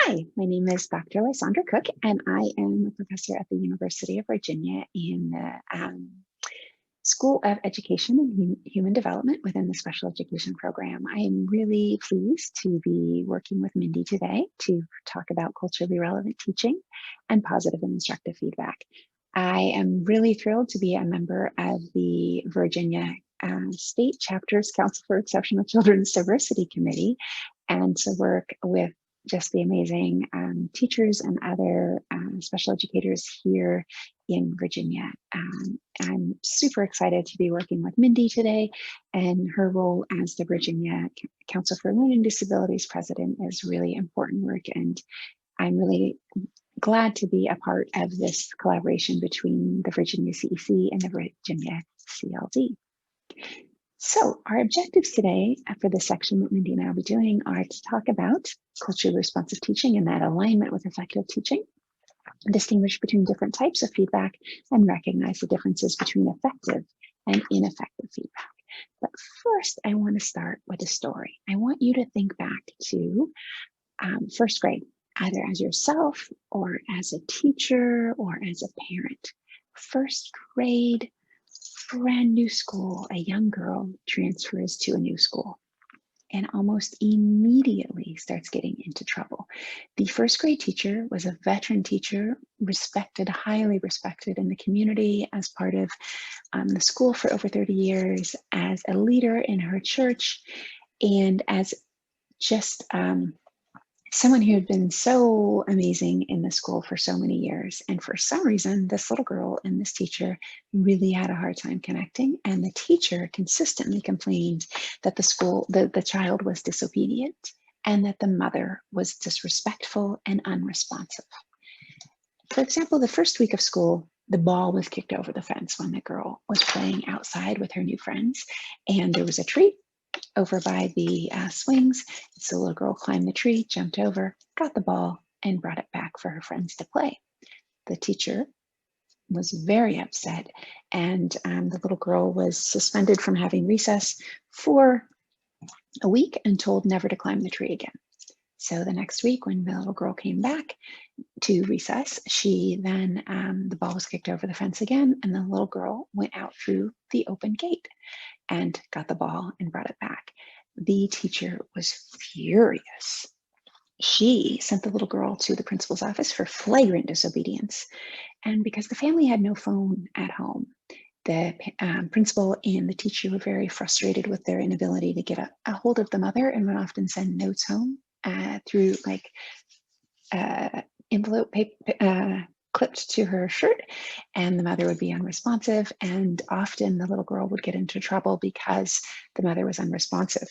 Hi, my name is Dr. Lysander Cook, and I am a professor at the University of Virginia in the School of Education and Human Development within the Special Education program. I am really pleased to be working with Mindy today to talk about culturally relevant teaching and positive and instructive feedback. I am really thrilled to be a member of the Virginia State Chapter's Council for Exceptional Children's Diversity Committee, and to work with just the amazing teachers and other special educators here in Virginia. I'm super excited to be working with Mindy today, and her role as the Virginia Council for Learning Disabilities president is really important work, and I'm really glad to be a part of this collaboration between the Virginia CEC and the Virginia CLD. So our objectives today for this section that Mindy and I will be doing are to talk about culturally responsive teaching and that alignment with effective teaching, distinguish between different types of feedback, and recognize the differences between effective and ineffective feedback. But first, I want to start with a story. I want you to think back to first grade, either as yourself or as a teacher or as a parent. First grade, brand new school, a young girl transfers to a new school and almost immediately starts getting into trouble. The first grade teacher was a veteran teacher, respected, highly respected in the community as part of the school for over 30 years, as a leader in her church, and as just someone who had been so amazing in the school for so many years. And for some reason, this little girl and this teacher really had a hard time connecting. And the teacher consistently complained that the child was disobedient and that the mother was disrespectful and unresponsive. For example, the first week of school, the ball was kicked over the fence when the girl was playing outside with her new friends, and there was a tree over by the swings. So the little girl climbed the tree, jumped over, got the ball, and brought it back for her friends to play. The teacher was very upset, and the little girl was suspended from having recess for a week and told never to climb the tree again. So the next week, when the little girl came back to recess, she then, the ball was kicked over the fence again, and the little girl went out through the open gate and got the ball and brought it back. The teacher was furious. She sent the little girl to the principal's office for flagrant disobedience. And because the family had no phone at home, the principal and the teacher were very frustrated with their inability to get a hold of the mother, and would often send notes home through like envelope paper, clipped to her shirt, and the mother would be unresponsive, and often the little girl would get into trouble because the mother was unresponsive.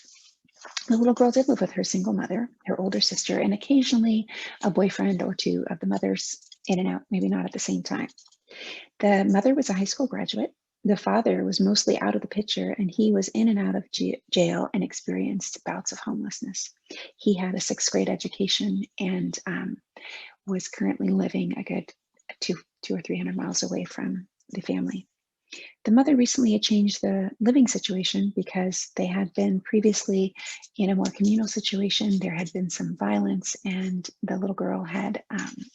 The little girl did live with her single mother, her older sister, and occasionally a boyfriend or two of the mothers in and out, maybe not at the same time. The mother was a high school graduate. The father was mostly out of the picture, and he was in and out of jail and experienced bouts of homelessness. He had a 6th grade education and was currently living a good 200 or 300 miles away from the family. The mother recently had changed the living situation because they had been previously in a more communal situation. There had been some violence, and the little girl had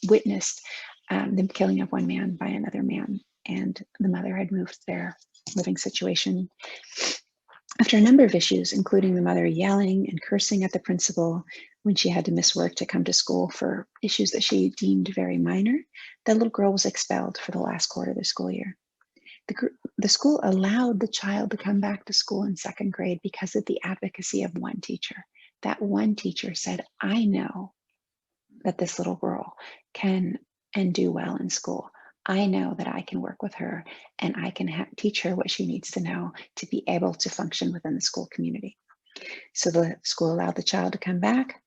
witnessed the killing of one man by another man, and the mother had moved their living situation. After a number of issues, including the mother yelling and cursing at the principal when she had to miss work to come to school for issues that she deemed very minor, the little girl was expelled for the last quarter of the school year. The school allowed the child to come back to school in 2nd grade because of the advocacy of one teacher. That one teacher said, I know that this little girl can and do well in school. I know that I can work with her, and I can teach her what she needs to know to be able to function within the school community. So the school allowed the child to come back.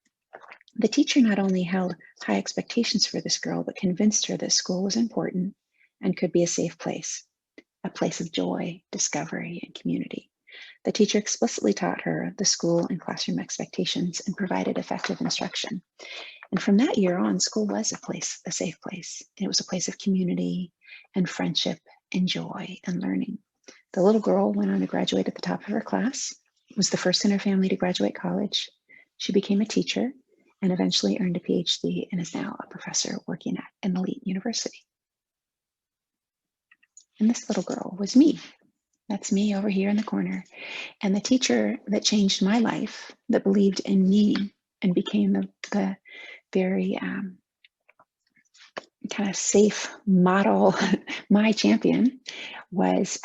The teacher not only held high expectations for this girl, but convinced her that school was important and could be a safe place, a place of joy, discovery, and community. The teacher explicitly taught her the school and classroom expectations and provided effective instruction. And from that year on, school was a safe place. And it was a place of community and friendship and joy and learning. The little girl went on to graduate at the top of her class, was the first in her family to graduate college. She became a teacher and eventually earned a PhD and is now a professor working at an elite university. And this little girl was me. That's me over here in the corner. And the teacher that changed my life, that believed in me and became the very kind of safe model, my champion, was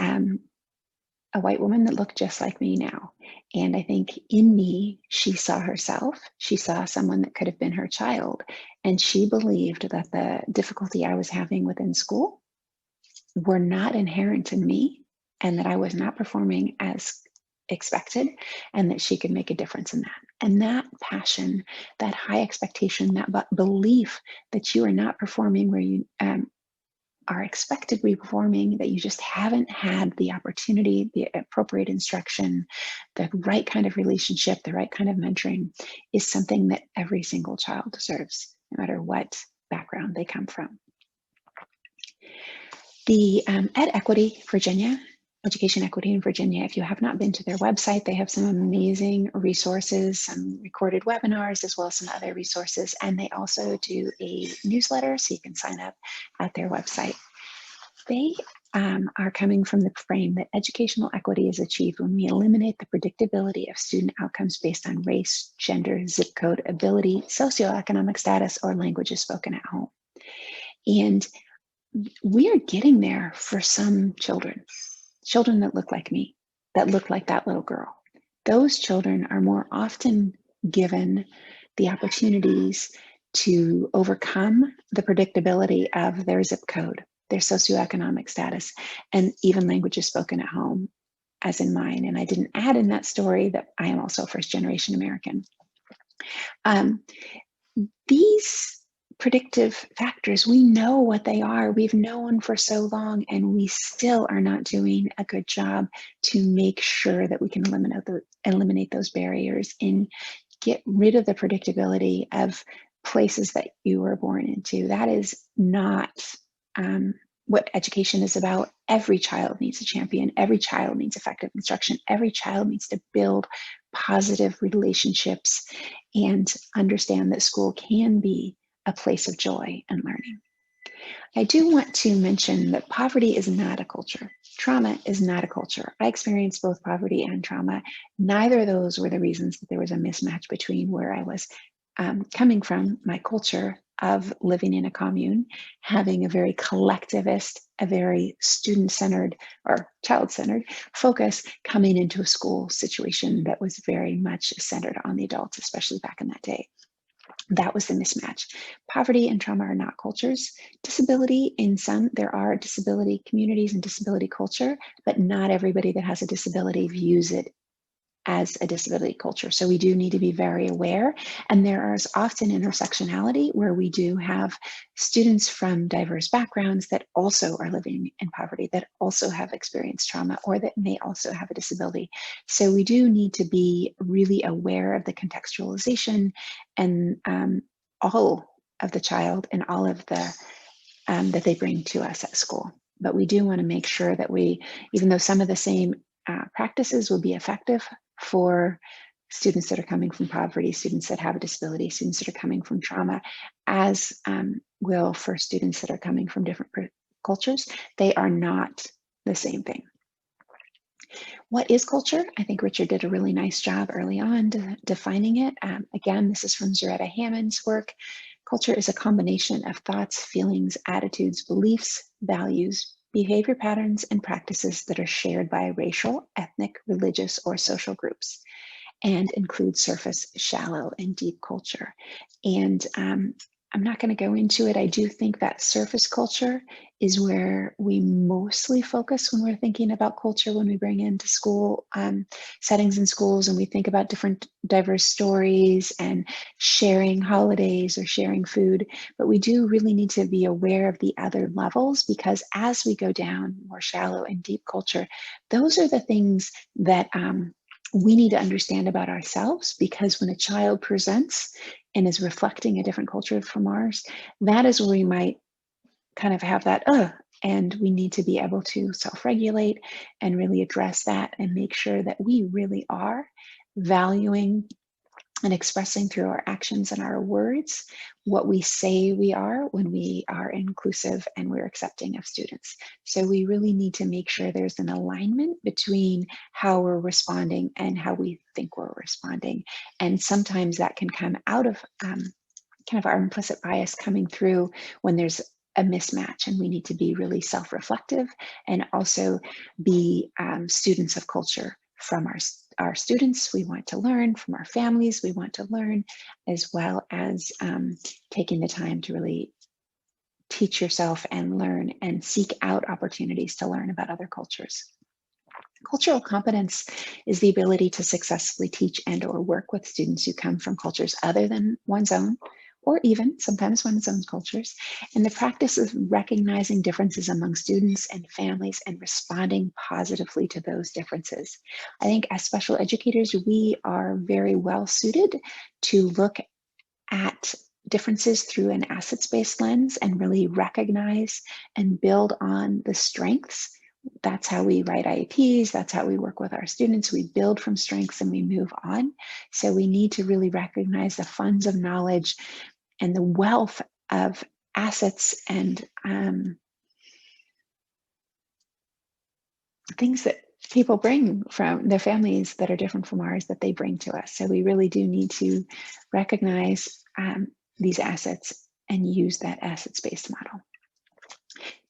a white woman that looked just like me now. And I think in me, she saw herself. She saw someone that could have been her child. And she believed that the difficulty I was having within school were not inherent in me, and that I was not performing as expected, and that she could make a difference in that. And that passion, that high expectation, that belief that you are not performing where you are expected to be performing, that you just haven't had the opportunity, the appropriate instruction, the right kind of relationship, the right kind of mentoring, is something that every single child deserves, no matter what background they come from. The Ed Equity Virginia, Education Equity in Virginia, if you have not been to their website, they have some amazing resources, some recorded webinars, as well as some other resources. And they also do a newsletter, so you can sign up at their website. They are coming from the frame that educational equity is achieved when we eliminate the predictability of student outcomes based on race, gender, zip code, ability, socioeconomic status, or languages spoken at home. And we are getting there for some children that look like me, that look like that little girl. Those children are more often given the opportunities to overcome the predictability of their zip code, their socioeconomic status, and even languages spoken at home, as in mine. And I didn't add in that story that I am also first-generation American. These predictive factors, we know what they are. We've known for so long, and we still are not doing a good job to make sure that we can eliminate those barriers and get rid of the predictability of places that you were born into. That is not what education is about. Every child needs a champion. Every child needs effective instruction. Every child needs to build positive relationships and understand that school can be a place of joy and learning. I do want to mention that poverty is not a culture. Trauma is not a culture. I experienced both poverty and trauma. Neither of those were the reasons that there was a mismatch between where I was coming from, my culture of living in a commune, having a very collectivist, a very student-centered or child-centered focus, coming into a school situation that was very much centered on the adults, especially back in that day. That was the mismatch. Poverty and trauma are not cultures. Disability, in some, there are disability communities and disability culture, but not everybody that has a disability views it as a disability culture. So we do need to be very aware. And there is often intersectionality where we do have students from diverse backgrounds that also are living in poverty, that also have experienced trauma, or that may also have a disability. So we do need to be really aware of the contextualization and all of the child and all of the that they bring to us at school. But we do want to make sure that we, even though some of the same practices will be effective for students that are coming from poverty, students that have a disability, students that are coming from trauma, as will for students that are coming from different cultures, they are not the same thing. What is culture? I think Richard did a really nice job early on defining it. Again, this is from Zaretta Hammond's work. Culture is a combination of thoughts, feelings, attitudes, beliefs, values, behavior patterns, and practices that are shared by racial, ethnic, religious, or social groups, and include surface, shallow, and deep culture. And I'm not going to go into it. I do think that surface culture is where we mostly focus when we're thinking about culture, when we bring into school settings in schools and we think about different diverse stories and sharing holidays or sharing food. But we do really need to be aware of the other levels, because as we go down more shallow and deep culture, those are the things that we need to understand about ourselves, because when a child presents and is reflecting a different culture from ours, that is where we might kind of have that, and we need to be able to self-regulate and really address that and make sure that we really are valuing and expressing through our actions and our words what we say we are when we are inclusive and we're accepting of students. So we really need to make sure there's an alignment between how we're responding and how we think we're responding. And sometimes that can come out of kind of our implicit bias coming through when there's a mismatch, and we need to be really self-reflective and also be students of culture. From our students, we want to learn. From our families, we want to learn, as well as taking the time to really teach yourself and learn and seek out opportunities to learn about other cultures. Cultural competence is the ability to successfully teach and or work with students who come from cultures other than one's own, or even sometimes one's own cultures, and the practice of recognizing differences among students and families and responding positively to those differences. I think as special educators, we are very well suited to look at differences through an assets-based lens and really recognize and build on the strengths. That's how we write IEPs, that's how we work with our students. We build from strengths and we move on. So we need to really recognize the funds of knowledge and the wealth of assets and things that people bring from their families that are different from ours that they bring to us. So we really do need to recognize these assets and use that assets-based model.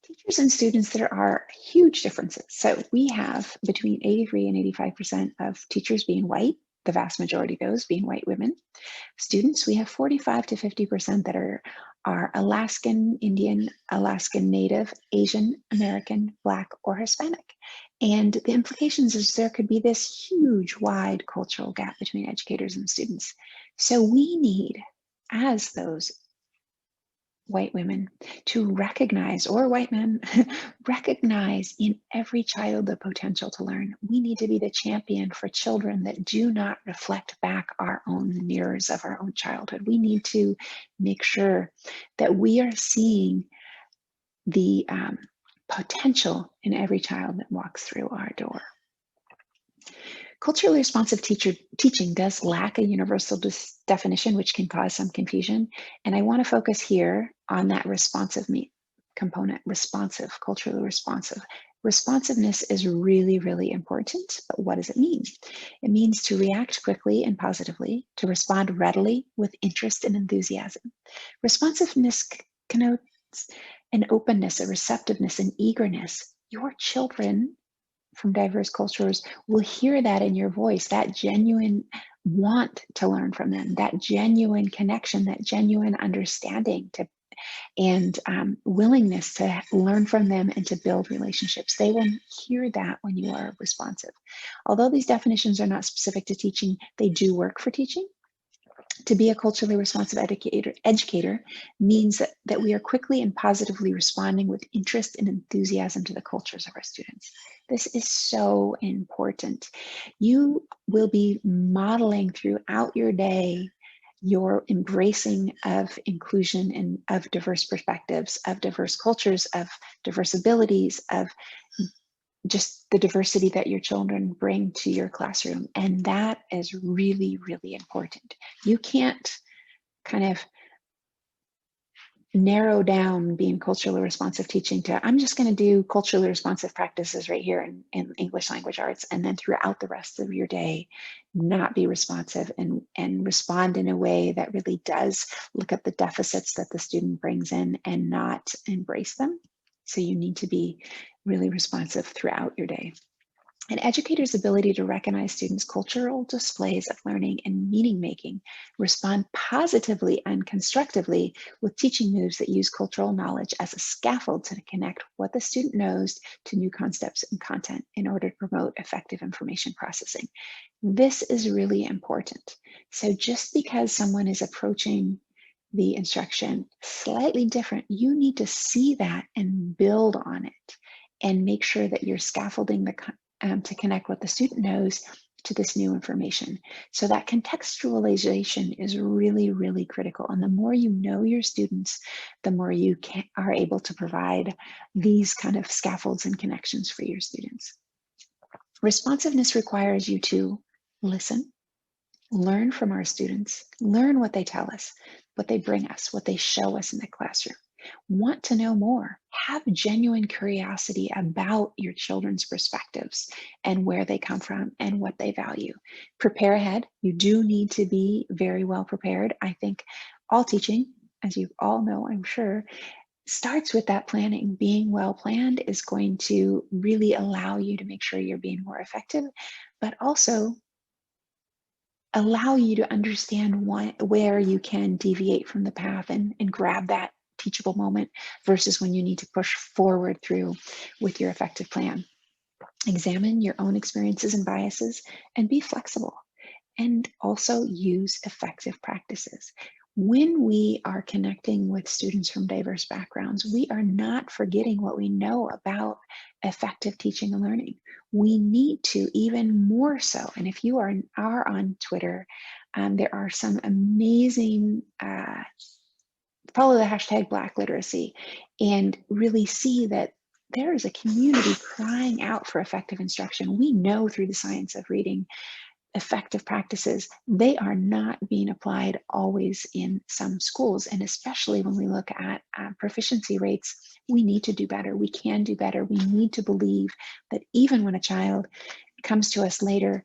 Teachers and students, there are huge differences. So we have between 83 and 85% of teachers being white, the vast majority of those being white women. Students, we have 45 to 50% that are Alaskan, Indian, Alaskan Native, Asian, American, Black, or Hispanic. And the implications is there could be this huge, wide cultural gap between educators and students. So we need, as those white women, to recognize, or white men, recognize in every child the potential to learn. We need to be the champion for children that do not reflect back our own mirrors of our own childhood. We need to make sure that we are seeing the potential in every child that walks through our door. Culturally responsive teaching does lack a universal definition, which can cause some confusion. And I want to focus here on that responsive component, responsive, culturally responsive. Responsiveness is really, really important, but what does it mean? It means to react quickly and positively, to respond readily with interest and enthusiasm. Responsiveness connotes an openness, a receptiveness, an eagerness. Your children from diverse cultures will hear that in your voice, that genuine want to learn from them, that genuine connection, that genuine understanding and willingness to learn from them and to build relationships. They will hear that when you are responsive. Although these definitions are not specific to teaching, they do work for teaching. To be a culturally responsive educator means that we are quickly and positively responding with interest and enthusiasm to the cultures of our students. This is so important. You will be modeling throughout your day your embracing of inclusion and of diverse perspectives, of diverse cultures, of diverse abilities, of just the diversity that your children bring to your classroom. And that is really, really important. You can't kind of narrow down being culturally responsive teaching to, I'm just going to do culturally responsive practices right here in English language arts, and then throughout the rest of your day, not be responsive and respond in a way that really does look at the deficits that the student brings in and not embrace them. So you need to be really responsive throughout your day. An educator's ability to recognize students' cultural displays of learning and meaning making, respond positively and constructively with teaching moves that use cultural knowledge as a scaffold to connect what the student knows to new concepts and content in order to promote effective information processing. This is really important. So just because someone is approaching the instruction slightly different, you need to see that and build on it and make sure that you're scaffolding to connect what the student knows to this new information. So that contextualization is really, really critical. And the more you know your students, the more you are able to provide these kind of scaffolds and connections for your students. Responsiveness requires you to listen, learn from our students, learn what they tell us, what they bring us, what they show us in the classroom. Want to know more, have genuine curiosity about your children's perspectives and where they come from and what they value. Prepare ahead. You do need to be very well prepared. I think all teaching, as you all know, I'm sure, starts with that planning. Being well planned is going to really allow you to make sure you're being more effective, but also allow you to understand where you can deviate from the path and grab that teachable moment versus when you need to push forward through with your effective plan. Examine your own experiences and biases and be flexible, and also use effective practices. When we are connecting with students from diverse backgrounds, we are not forgetting what we know about effective teaching and learning. We need to even more so. And if you are on Twitter, there are some amazing, follow the hashtag Black Literacy and really see that there is a community crying out for effective instruction. We know through the science of reading effective practices, they are not being applied always in some schools. And especially when we look at proficiency rates, we need to do better. We can do better. We need to believe that even when a child comes to us later,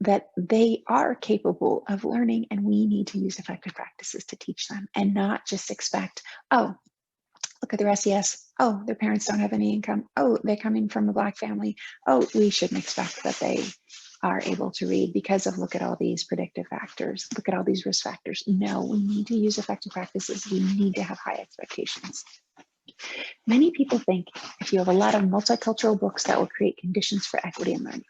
that they are capable of learning, and we need to use effective practices to teach them and not just expect, oh, look at their SES. Oh, their parents don't have any income. Oh, they're coming from a Black family. Oh, we shouldn't expect that they are able to read because of, look at all these predictive factors. Look at all these risk factors. No, we need to use effective practices. We need to have high expectations. Many people think if you have a lot of multicultural books that will create conditions for equity and learning.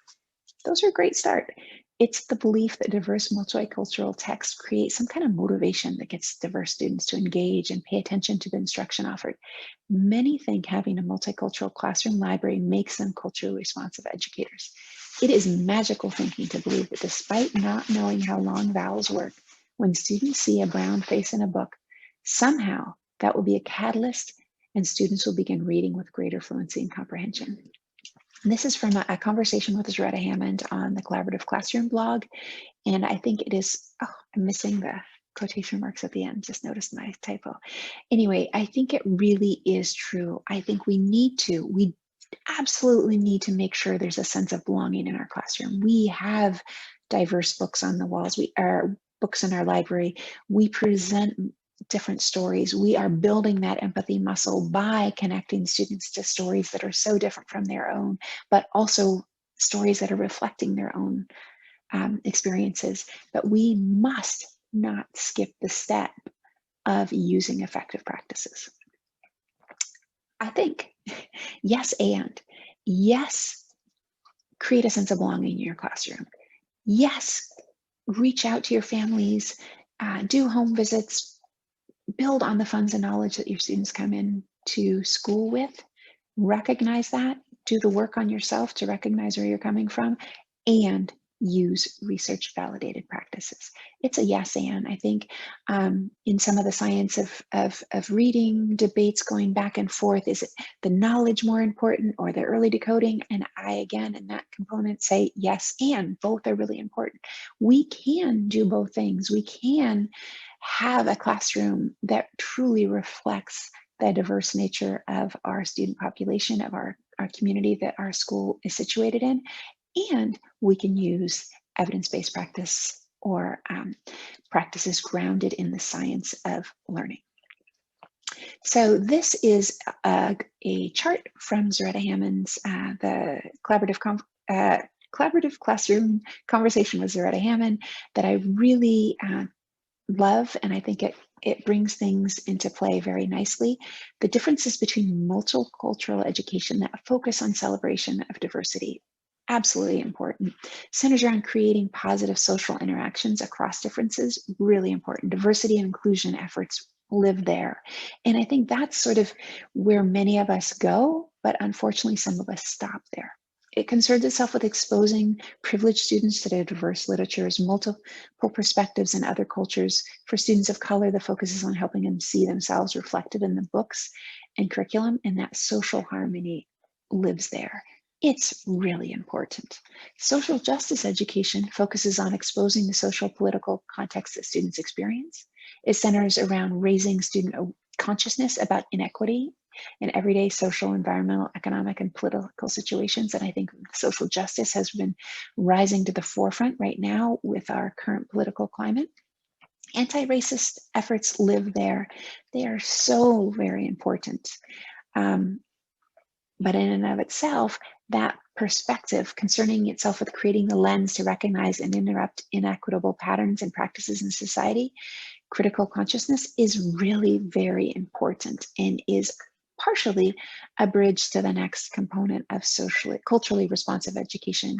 Those are a great start. It's the belief that diverse multicultural texts create some kind of motivation that gets diverse students to engage and pay attention to the instruction offered. Many think having a multicultural classroom library makes them culturally responsive educators. It is magical thinking to believe that despite not knowing how long vowels work, when students see a brown face in a book, somehow that will be a catalyst and students will begin reading with greater fluency and comprehension. And this is from a conversation with Zaretta Hammond on the Collaborative Classroom blog. And I think it is, oh, I'm missing the quotation marks at the end, just noticed my typo. Anyway, I think it really is true. I think we absolutely need to make sure there's a sense of belonging in our classroom. We have diverse books on the walls. We are books in our library. We present different stories. We are building that empathy muscle by connecting students to stories that are so different from their own, but also stories that are reflecting their own experiences. But we must not skip the step of using effective practices. I think, yes, and yes, create a sense of belonging in your classroom. Yes, reach out to your families, do home visits, build on the funds and knowledge that your students come in to school with, recognize that, do the work on yourself to recognize where you're coming from, and use research validated practices. It's a yes and. I think in some of the science of reading debates going back and forth, is it the knowledge more important or the early decoding? And I, again, in that component say yes and. Both are really important. We can do both things. We can have a classroom that truly reflects the diverse nature of our student population, of our community that our school is situated in, and we can use evidence-based practice or practices grounded in the science of learning. So this is a chart from Zaretta Hammond's, the collaborative classroom conversation with Zaretta Hammond, that I really love, and I think it brings things into play very nicely. The differences between multicultural education that focus on celebration of diversity, absolutely important. Centers around creating positive social interactions across differences, really important. Diversity and inclusion efforts live there. And I think that's sort of where many of us go, but unfortunately some of us stop there. It concerns itself with exposing privileged students to their diverse literatures, multiple perspectives and other cultures. For students of color, the focus is on helping them see themselves reflected in the books and curriculum, and that social harmony lives there. It's really important. Social justice education focuses on exposing the social political context that students experience. It centers around raising student consciousness about inequity in everyday social, environmental, economic, and political situations. And I think social justice has been rising to the forefront right now with our current political climate. Anti-racist efforts live there. They are so very important. But in and of itself, that perspective concerning itself with creating the lens to recognize and interrupt inequitable patterns and practices in society, critical consciousness is really very important and is partially a bridge to the next component of culturally responsive education.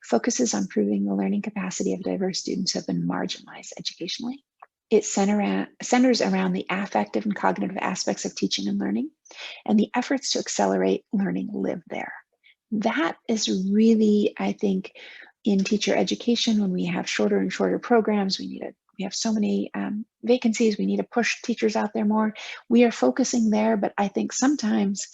Focuses on improving the learning capacity of diverse students who have been marginalized educationally. It centers around the affective and cognitive aspects of teaching and learning, and the efforts to accelerate learning live there. That is really, I think, in teacher education, when we have shorter and shorter programs, we have so many vacancies, we need to push teachers out there more. We are focusing there, but I think sometimes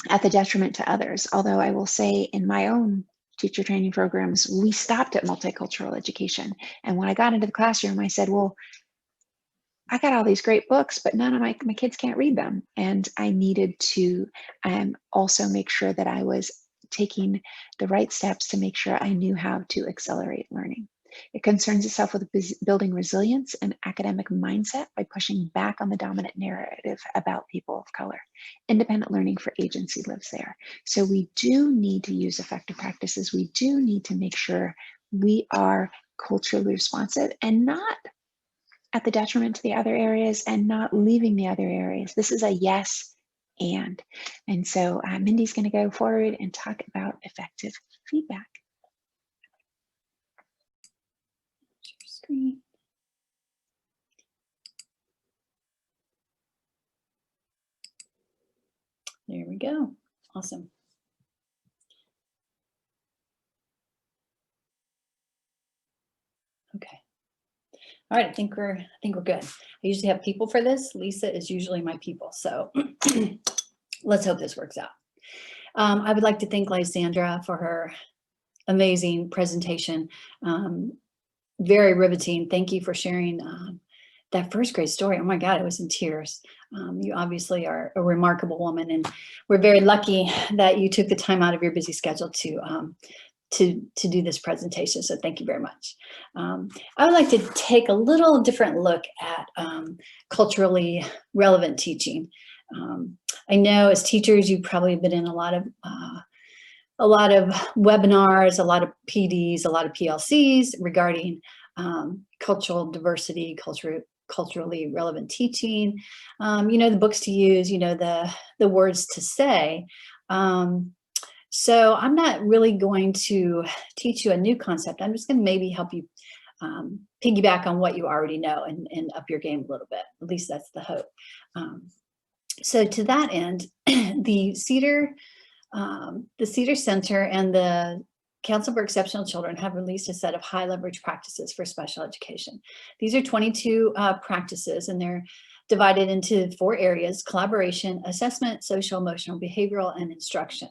at the detriment to others. Although I will say in my own teacher training programs, we stopped at multicultural education. And when I got into the classroom, I said, well, I got all these great books, but none of my kids can't read them. And I needed to also make sure that I was taking the right steps to make sure I knew how to accelerate learning. It concerns itself with building resilience and academic mindset by pushing back on the dominant narrative about people of color. Independent learning for agency lives there. So we do need to use effective practices. We do need to make sure we are culturally responsive and not at the detriment to the other areas and not leaving the other areas. This is a yes and. And so Mindy's going to go forward and talk about effective feedback. Screen. There we go. Awesome. Okay. All right, I think we're good. I usually have people for this. Lisa is usually my people, so let's hope this works out. I would like to thank Lysandra for her amazing presentation. Very riveting. Thank you for sharing that first grade story. Oh my God, I was in tears. You obviously are a remarkable woman, and we're very lucky that you took the time out of your busy schedule to do this presentation. So thank you very much. I would like to take a little different look at culturally relevant teaching. I know as teachers, you've probably been in a lot of webinars, a lot of PDs, a lot of PLCs regarding cultural diversity, culturally relevant teaching, you know, the books to use, you know, the words to say. So I'm not really going to teach you a new concept. I'm just going to maybe help you piggyback on what you already know and up your game a little bit. At least that's the hope. So to that end, the Cedar Center and the Council for Exceptional Children have released a set of high leverage practices for special education. These are 22 practices, and they're divided into 4 areas: collaboration, assessment, social, emotional, behavioral, and instruction.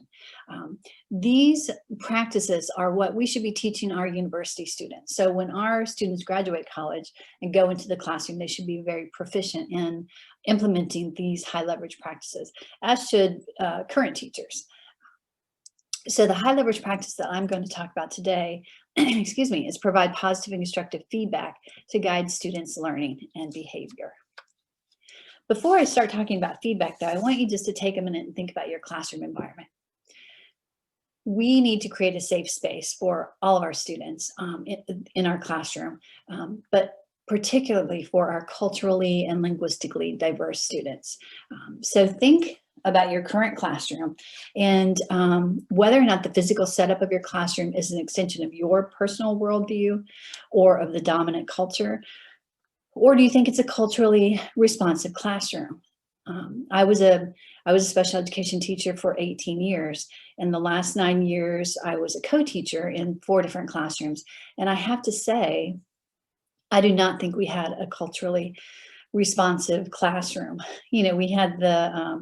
These practices are what we should be teaching our university students. So when our students graduate college and go into the classroom, they should be very proficient in implementing these high leverage practices, as should current teachers. So the high leverage practice that I'm going to talk about today, excuse me, is provide positive and constructive feedback to guide students' learning and behavior. Before I start talking about feedback, though, I want you just to take a minute and think about your classroom environment. We need to create a safe space for all of our students in our classroom, but particularly for our culturally and linguistically diverse students. So think about your current classroom and whether or not the physical setup of your classroom is an extension of your personal worldview or of the dominant culture, or do you think it's a culturally responsive classroom? I was a special education teacher for 18 years. In the last 9 years, I was a co-teacher in 4 different classrooms. And I have to say, I do not think we had a culturally responsive classroom. You know, we had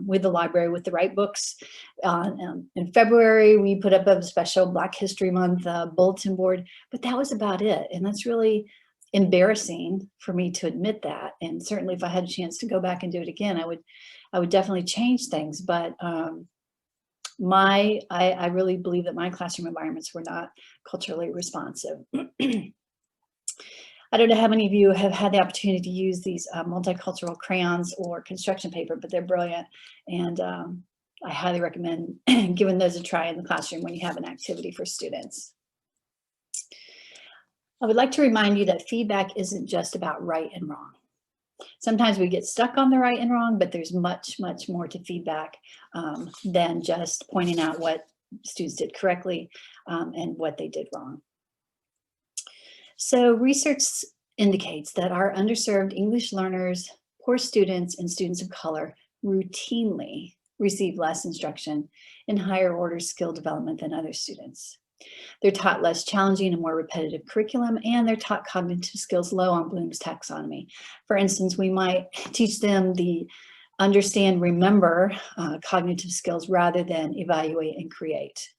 with the library with the right books. In February, we put up a special Black History Month bulletin board, but that was about it. And that's really embarrassing for me to admit that. And certainly if I had a chance to go back and do it again, I would definitely change things. But I really believe that my classroom environments were not culturally responsive. I don't know how many of you have had the opportunity to use these multicultural crayons or construction paper, but they're brilliant. And I highly recommend giving those a try in the classroom when you have an activity for students. I would like to remind you that feedback isn't just about right and wrong. Sometimes we get stuck on the right and wrong, but there's much, much more to feedback than just pointing out what students did correctly and what they did wrong. So research indicates that our underserved English learners, poor students, and students of color routinely receive less instruction in higher order skill development than other students. They're taught less challenging and more repetitive curriculum, and they're taught cognitive skills low on Bloom's taxonomy. For instance, we might teach them the understand, remember cognitive skills rather than evaluate and create.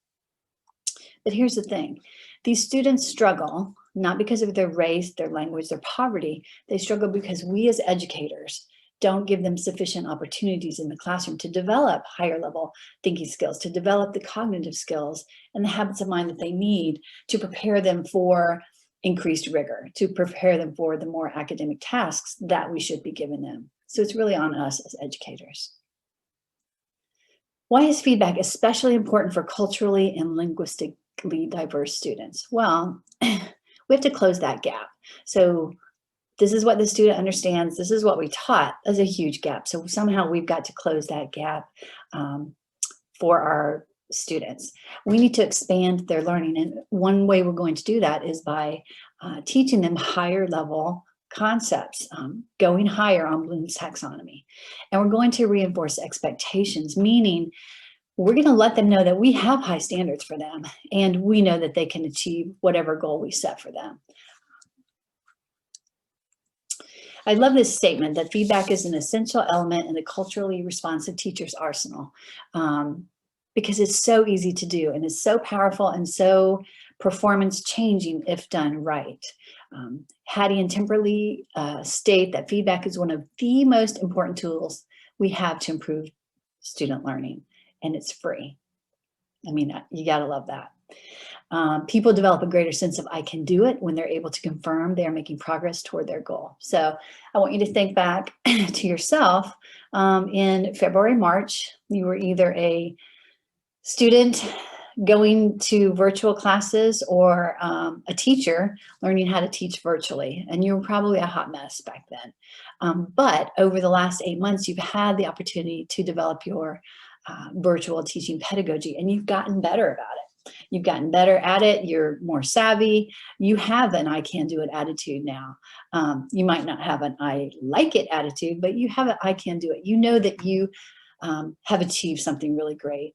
But here's the thing. These students struggle not because of their race, their language, their poverty. They struggle because we as educators don't give them sufficient opportunities in the classroom to develop higher level thinking skills, to develop the cognitive skills and the habits of mind that they need to prepare them for increased rigor, to prepare them for the more academic tasks that we should be giving them. So it's really on us as educators. Why is feedback especially important for culturally and linguistically diverse students? Well, we have to close that gap. So this is what the student understands. This is what we taught. That's a huge gap. So somehow we've got to close that gap for our students. We need to expand their learning. And one way we're going to do that is by teaching them higher level concepts, going higher on Bloom's taxonomy. And we're going to reinforce expectations, meaning we're going to let them know that we have high standards for them and we know that they can achieve whatever goal we set for them. I love this statement that feedback is an essential element in the culturally responsive teacher's arsenal because it's so easy to do and it's so powerful and so performance changing if done right. Hattie and Timberly state that feedback is one of the most important tools we have to improve student learning, and it's free. I mean, you gotta love that. People develop a greater sense of I can do it when they're able to confirm they are making progress toward their goal. So I want you to think back to yourself in February, March. You were either a student going to virtual classes or a teacher learning how to teach virtually. And you were probably a hot mess back then. But over the last 8 months, you've had the opportunity to develop your virtual teaching pedagogy, and you've gotten better about it. You've gotten better at it. You're more savvy. You have an I can do it attitude now. You might not have an I like it attitude, but you have an I can do it. You know that you have achieved something really great.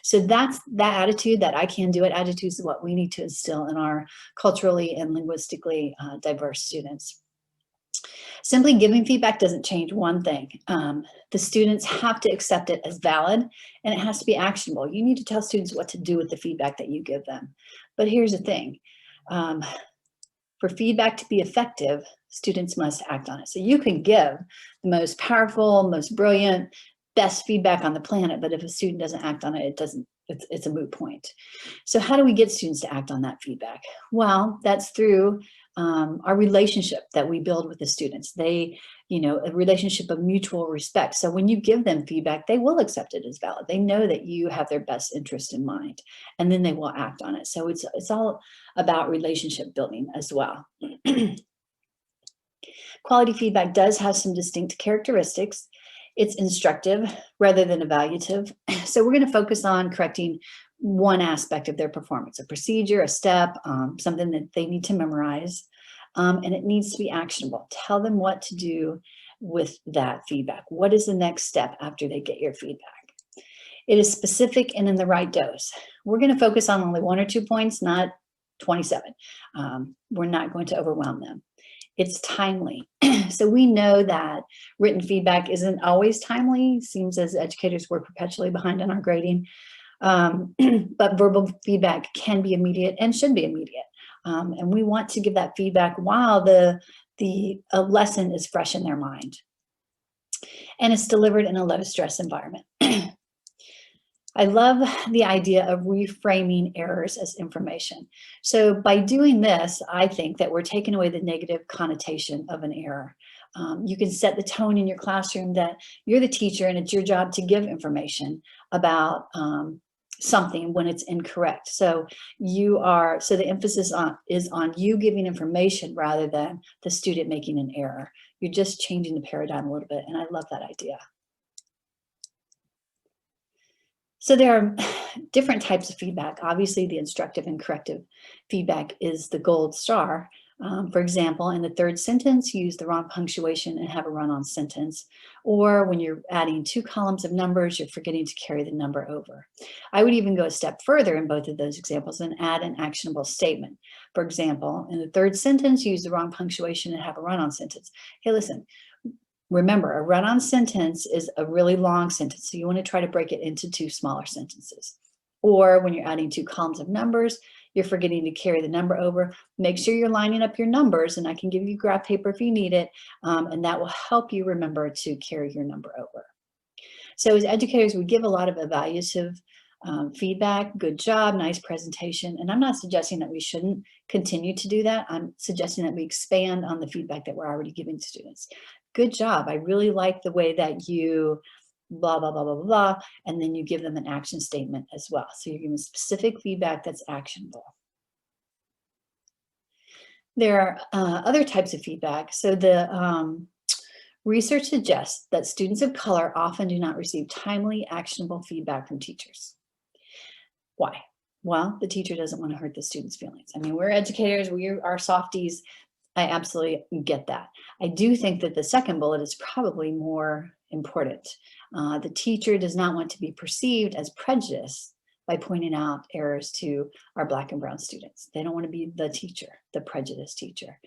So that's that attitude, that I can do it attitude is what we need to instill in our culturally and linguistically diverse students. Simply giving feedback doesn't change one thing. The students have to accept it as valid and it has to be actionable. You need to tell students what to do with the feedback that you give them. But here's the thing. For feedback to be effective, students must act on it. So you can give the most powerful, most brilliant, best feedback on the planet, but if a student doesn't act on it, it's a moot point. So how do we get students to act on that feedback? Well, that's through our relationship that we build with the students. They, a relationship of mutual respect. So when you give them feedback, they will accept it as valid. They know that you have their best interest in mind, and then they will act on it. So it's all about relationship building as well. Quality feedback does have some distinct characteristics. It's instructive rather than evaluative. So we're going to focus on correcting one aspect of their performance, a procedure, a step, something that they need to memorize, and it needs to be actionable. Tell them what to do with that feedback. What is the next step after they get your feedback? It is specific and in the right dose. We're going to focus on only 1 or 2 points, not 27. We're not going to overwhelm them. it's timely. So we know that written feedback isn't always timely. Seems as educators we're perpetually behind on our grading. But verbal feedback can be immediate and should be immediate. And we want to give that feedback while the lesson is fresh in their mind. And it's delivered in a low stress environment. I love the idea of reframing errors as information. So by doing this, I think that we're taking away the negative connotation of an error. You can set the tone in your classroom that you're the teacher and it's your job to give information about something when it's incorrect. So the emphasis is on you giving information rather than the student making an error. You're just changing the paradigm a little bit, and I love that idea. So there are different types of feedback. Obviously, the instructive and corrective feedback is the gold star. For example, in the third sentence, use the wrong punctuation and have a run-on sentence. Or when you're adding 2 columns of numbers, you're forgetting to carry the number over. I would even go a step further in both of those examples and add an actionable statement. For example, in the third sentence, use the wrong punctuation and have a run-on sentence. Hey, listen. Remember, a run-on sentence is a really long sentence, so you want to try to break it into 2 smaller sentences. Or when you're adding 2 columns of numbers, you're forgetting to carry the number over. Make sure you're lining up your numbers, and I can give you graph paper if you need it, and that will help you remember to carry your number over. So as educators, we give a lot of evaluative feedback, good job, nice presentation, and I'm not suggesting that we shouldn't continue to do that. I'm suggesting that we expand on the feedback that we're already giving students. Good job. I really like the way that you blah, blah, blah, blah, blah, and then you give them an action statement as well. So you're giving specific feedback that's actionable. There are other types of feedback. So the research suggests that students of color often do not receive timely, actionable feedback from teachers. Why? Well, the teacher doesn't want to hurt the student's feelings. I mean, we're educators, we are softies. I absolutely get that. I do think that the second bullet is probably more important. The teacher does not want to be perceived as prejudiced by pointing out errors to our Black and brown students. They don't want to be the teacher, the prejudiced teacher.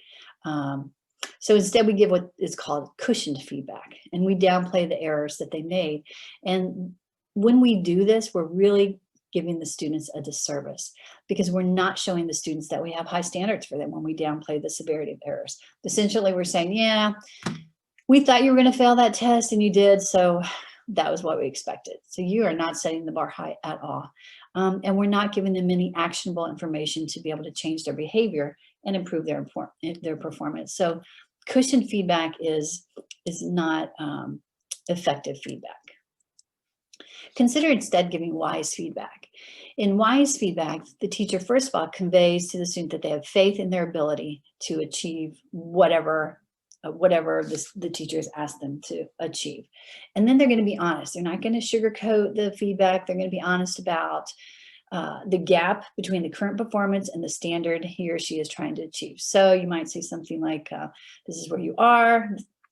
So instead we give what is called cushioned feedback, and we downplay the errors that they made. And when we do this, we're really giving the students a disservice because we're not showing the students that we have high standards for them when we downplay the severity of errors. Essentially, we're saying, yeah, we thought you were going to fail that test and you did, so that was what we expected. So you are not setting the bar high at all. And we're not giving them any actionable information to be able to change their behavior and improve their performance. So cushioned feedback is not effective feedback. Consider instead giving wise feedback. In wise feedback, the teacher, first of all, conveys to the student that they have faith in their ability to achieve whatever the teacher has asked them to achieve. And then they're going to be honest. They're not going to sugarcoat the feedback. They're going to be honest about the gap between the current performance and the standard he or she is trying to achieve. So you might say something like, this is where you are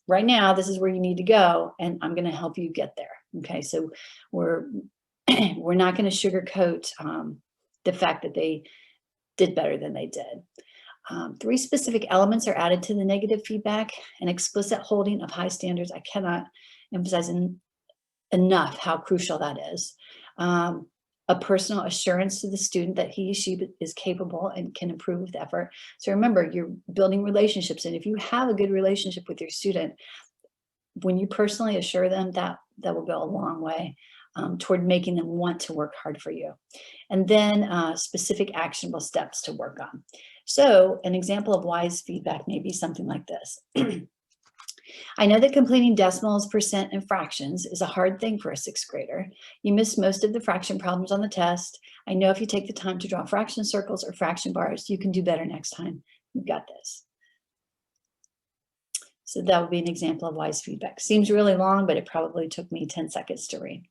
right now, this is where you need to go, and I'm going to help you get there. Okay, so we're not going to sugarcoat the fact that they did better than they did. 3 specific elements are added to the negative feedback: an explicit holding of high standards. I cannot emphasize enough how crucial that is. A personal assurance to the student that he or she is capable and can improve with effort. So remember, you're building relationships, and if you have a good relationship with your student, when you personally assure them, that will go a long way toward making them want to work hard for you. And then specific actionable steps to work on. So an example of wise feedback may be something like this. I know that completing decimals, percent, and fractions is a hard thing for a 6th grader. You missed most of the fraction problems on the test. I know if you take the time to draw fraction circles or fraction bars, you can do better next time. You've got this. So that would be an example of wise feedback. Seems really long, but it probably took me 10 seconds to read.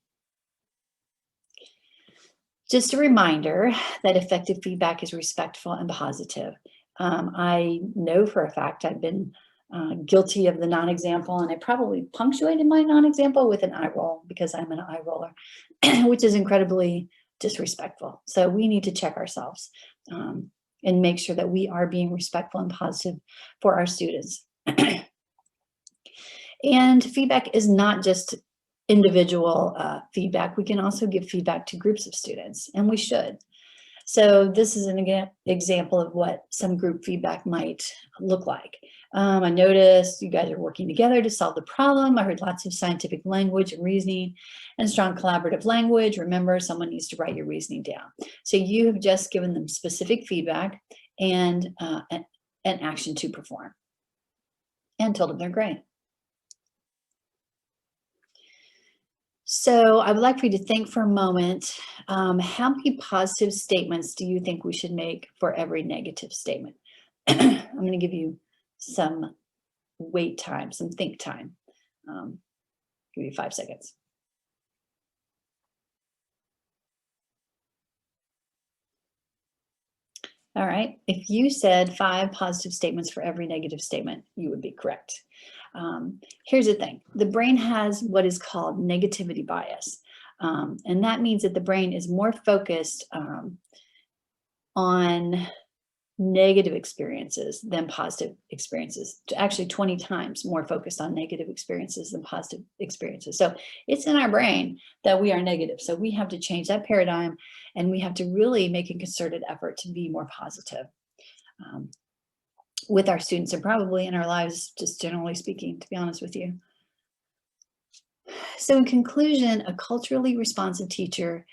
Just a reminder that effective feedback is respectful and positive. I know for a fact I've been guilty of the non-example, and I probably punctuated my non-example with an eye roll because I'm an eye roller, which is incredibly disrespectful. So we need to check ourselves. and make sure that we are being respectful and positive for our students. And feedback is not just individual feedback. We can also give feedback to groups of students, and we should. So this is an example of what some group feedback might look like. I noticed you guys are working together to solve the problem. I heard lots of scientific language and reasoning and strong collaborative language. Remember, someone needs to write your reasoning down. So you have just given them specific feedback and an action to perform and told them they're great. So I would like for you to think for a moment, how many positive statements do you think we should make for every negative statement? I'm going to give you some wait time, some think time. Give you 5 seconds. All right, if you said 5 positive statements for every negative statement, you would be correct. Here's the thing, the brain has what is called negativity bias. And that means that the brain is more focused on negative experiences than positive experiences, actually 20 times more focused on negative experiences than positive experiences. So it's in our brain that we are negative. So we have to change that paradigm, and we have to really make a concerted effort to be more positive with our students, and probably in our lives, just generally speaking, to be honest with you. So in conclusion, a culturally responsive teacher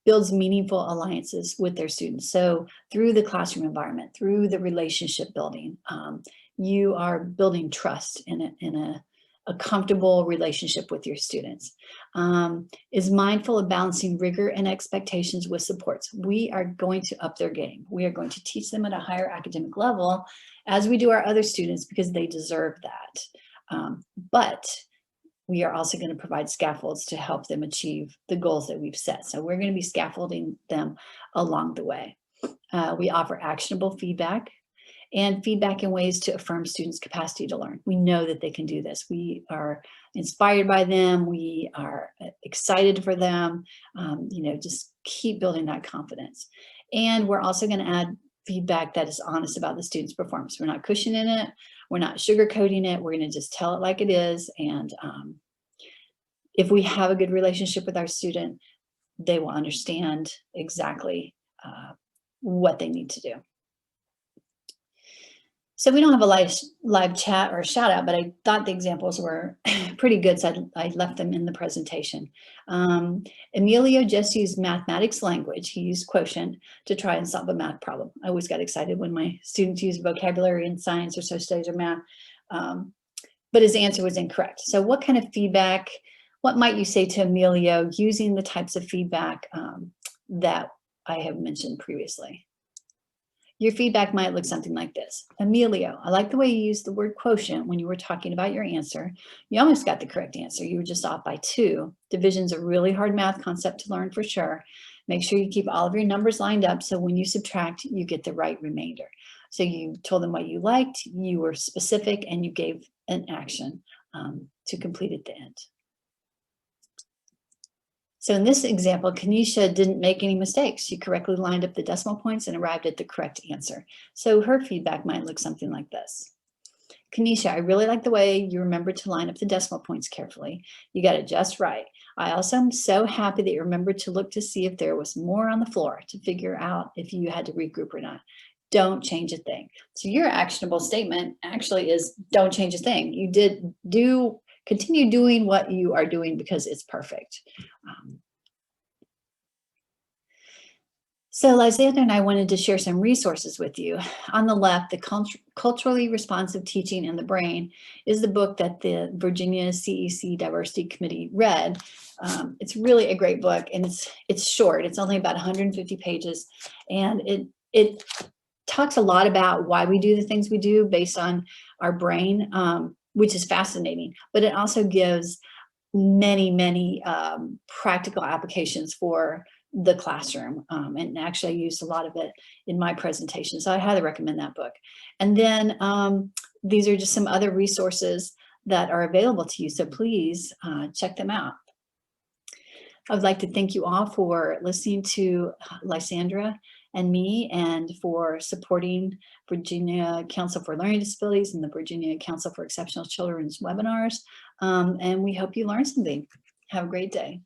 builds meaningful alliances with their students. So through the classroom environment, through the relationship building, you are building trust in a comfortable relationship with your students. Is mindful of balancing rigor and expectations with supports. We are going to up their game. We are going to teach them at a higher academic level, as we do our other students, because they deserve that. But we are also going to provide scaffolds to help them achieve the goals that we've set. So we're going to be scaffolding them along the way. We offer actionable feedback and feedback in ways to affirm students' capacity to learn. We know that they can do this. We are inspired by them. We are excited for them. Just keep building that confidence. And we're also going to add feedback that is honest about the student's performance. We're not cushioning it. We're not sugarcoating it. We're going to just tell it like it is. And if we have a good relationship with our student, they will understand exactly what they need to do. So we don't have a live chat or shout out, but I thought the examples were pretty good, so I left them in the presentation. Emilio just used mathematics language. He used quotient to try and solve a math problem. I always got excited when my students use vocabulary in science or social studies or math, but his answer was incorrect. So what kind of feedback, what might you say to Emilio using the types of feedback that I have mentioned previously? Your feedback might look something like this. Emilio, I like the way you used the word quotient when you were talking about your answer. You almost got the correct answer. You were just off by 2. Division's a really hard math concept to learn for sure. Make sure you keep all of your numbers lined up so when you subtract, you get the right remainder. So you told them what you liked, you were specific, and you gave an action to complete at the end. So in this example, Kanisha didn't make any mistakes. She correctly lined up the decimal points and arrived at the correct answer. So her feedback might look something like this. Kanisha, I really like the way you remembered to line up the decimal points carefully. You got it just right. I also am so happy that you remembered to look to see if there was more on the floor to figure out if you had to regroup or not. Don't change a thing. So your actionable statement actually is don't change a thing. You continue doing what you are doing because it's perfect. So Lysander and I wanted to share some resources with you. On the left, the Culturally Responsive Teaching in the Brain is the book that the Virginia CEC Diversity Committee read. It's really a great book, and it's short. It's only about 150 pages, and it talks a lot about why we do the things we do based on our brain, which is fascinating, but it also gives many practical applications for the classroom. And actually I used a lot of it in my presentation. So I highly recommend that book. And then these are just some other resources that are available to you. So please check them out. I would like to thank you all for listening to Lysandra and me, and for supporting Virginia Council for Learning Disabilities and the Virginia Council for Exceptional Children's webinars. And we hope you learned something. Have a great day.